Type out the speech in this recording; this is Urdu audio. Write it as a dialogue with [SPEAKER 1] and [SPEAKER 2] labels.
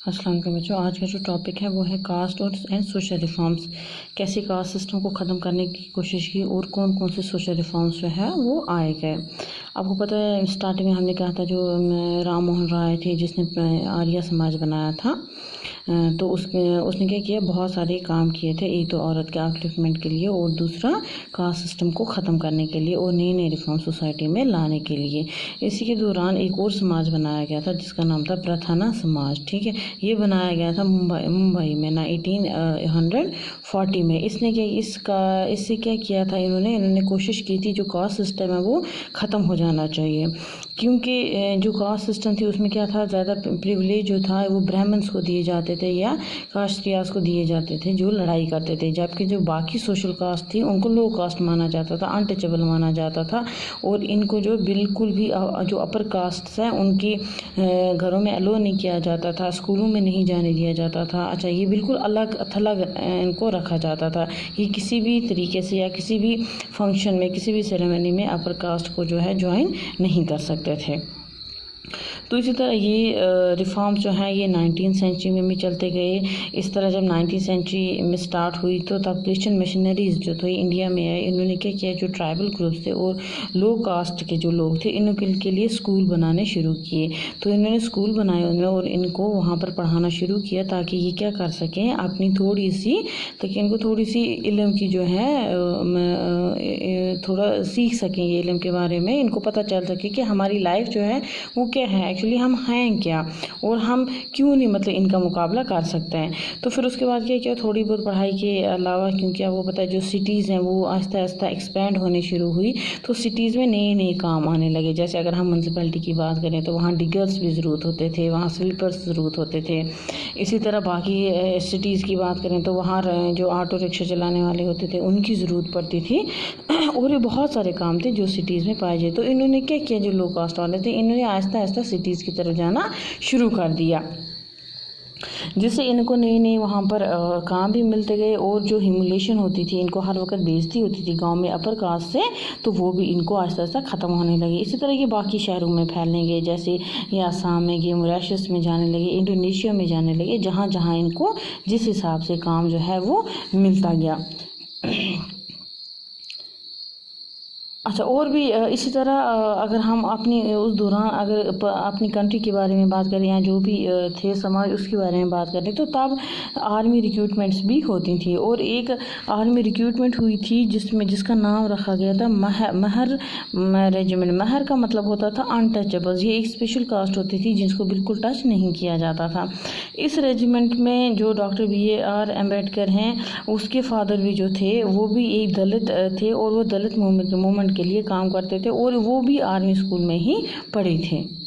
[SPEAKER 1] السلام علیکم بچوں، آج کا جو ٹاپک ہے وہ ہے کاسٹ اور اینڈ سوشل ریفارمس. کیسے کاسٹ سسٹم کو ختم کرنے کی کوشش کی اور کون کون سے سوشل ریفارمس جو ہے وہ آئے گئے. آپ کو پتہ ہے اسٹارٹنگ میں ہم نے کہا تھا جو رام موہن رائے تھے جس نے آریہ سماج بنایا تھا، تو اس نے کیا کیا، بہت سارے کام کیے تھے. ایک تو عورت کے اپلفٹمنٹ کے لیے اور دوسرا کاسٹ سسٹم کو ختم کرنے کے لیے اور نئے نئے ریفارم سوسائٹی میں لانے کے لیے. اسی کے دوران ایک اور سماج بنایا گیا تھا جس کا نام تھا پرتھانا سماج. ٹھیک ہے، یہ بنایا گیا تھا ممبئی میں 1940 میں. اس سے کیا کیا تھا، انہوں نے کوشش کی تھی جو کاسٹ سسٹم ہے وہ ختم ہو جانا چاہیے، کیونکہ جو کاسٹ سسٹم تھی اس میں کیا تھا، زیادہ پریولیج جو تھا وہ برہمنس کو دیے جاتے تھے یا کاشتریاز کو دیے جاتے تھے جو لڑائی کرتے تھے، جبکہ جو باقی سوشل کاسٹ تھی ان کو لو کاسٹ مانا جاتا تھا، انٹچبل مانا جاتا تھا. اور ان کو جو بالکل بھی جو اپر کاسٹ ہیں ان کی گھروں میں الو نہیں کیا جاتا تھا، اسکولوں میں نہیں جانے دیا جاتا تھا. اچھا، یہ بالکل الگ تھلگ ان کو رکھا جاتا تھا. یہ کسی بھی طریقے سے یا کسی بھی فنکشن میں، کسی بھی سیریمنی میں اپر کاسٹ کو جو ہے جوائن نہیں کر سکتے تھے. تو اسی طرح یہ ریفارمز جو ہیں یہ 19 سینچری میں بھی چلتے گئے. اس طرح جب 19 سینچری میں سٹارٹ ہوئی تو تب کرسچن مشنریز جو تھے انڈیا میں آئے. انہوں نے کیا کیا، جو ٹرائبل گروپس تھے اور لو کاسٹ کے جو لوگ تھے ان کے لیے اسکول بنانے شروع کیے. تو انہوں نے اسکول بنائے ان میں اور ان کو وہاں پر پڑھانا شروع کیا تاکہ یہ کیا کر سکیں، اپنی تاکہ ان کو تھوڑی سی علم کی جو ہے تھوڑا سیکھ سکیں یہ علم کے بارے میں. ان کو پتہ چل سکے کہ ہماری لائف جو ہے وہ کیا ہے، ایکچولی ہم ہیں کیا اور ہم کیوں نہیں ان کا مقابلہ کر سکتے ہیں. تو پھر اس کے بعد کیا تھوڑی بہت پڑھائی کے علاوہ، کیونکہ آپ کو پتہ ہے جو سٹیز ہیں وہ آہستہ آہستہ ایکسپینڈ ہونے شروع ہوئی، تو سٹیز میں نئے نئے کام آنے لگے. جیسے اگر ہم میونسپلٹی کی بات کریں تو وہاں ڈگرز بھی ضرورت ہوتے تھے، وہاں سویپرز ضرورت ہوتے تھے. اسی طرح باقی سٹیز کی بات کریں تو وہاں جو آٹو رکشہ چلانے والے ہوتے تھے ان کی ضرورت پڑتی تھی. اور یہ بہت سارے کام تھے جو سٹیز میں پائے جائے. تو انہوں نے کیا کیا، جو لو کاسٹ والے تھے انہوں نے آہستہ آہستہ سٹیز کی طرف جانا شروع کر دیا، جس سے ان کو نئے نئے وہاں پر کام بھی ملتے گئے. اور جو ہیمولیشن ہوتی تھی، ان کو ہر وقت بےزتی ہوتی تھی گاؤں میں اپر کاسٹ سے، تو وہ بھی ان کو آہستہ آہستہ ختم ہونے لگی. اسی طرح یہ باقی شہروں میں پھیلنے گئے، جیسے یہ آسام میں گئے، موریشس میں جانے لگے، انڈونیشیا میں جانے لگے، جہاں جہاں ان کو جس حساب سے کام جو ہے وہ ملتا گیا. اچھا، اور بھی اسی طرح اگر ہم اپنی اس دوران اگر اپنی کنٹری کے بارے میں بات کریں یا جو بھی تھے سماج اس کے بارے میں بات کریں تو تب آرمی ریکروٹمنٹس بھی ہوتی تھیں. اور ایک آرمی ریکروٹمنٹ ہوئی تھی جس کا نام رکھا گیا تھا مہر ریجمنٹ. مہر کا مطلب ہوتا تھا انٹچبلز. یہ ایک اسپیشل کاسٹ ہوتی تھی جن کو بالکل ٹچ نہیں کیا جاتا تھا. اس ریجمنٹ میں جو ڈاکٹر BAR امبیڈکر ہیں، اس کے فادر بھی جو تھے وہ بھی ایک دلت تھے اور وہ دلت موومنٹ کے لیے کام کرتے تھے اور وہ بھی آرمی اسکول میں ہی پڑھے تھے.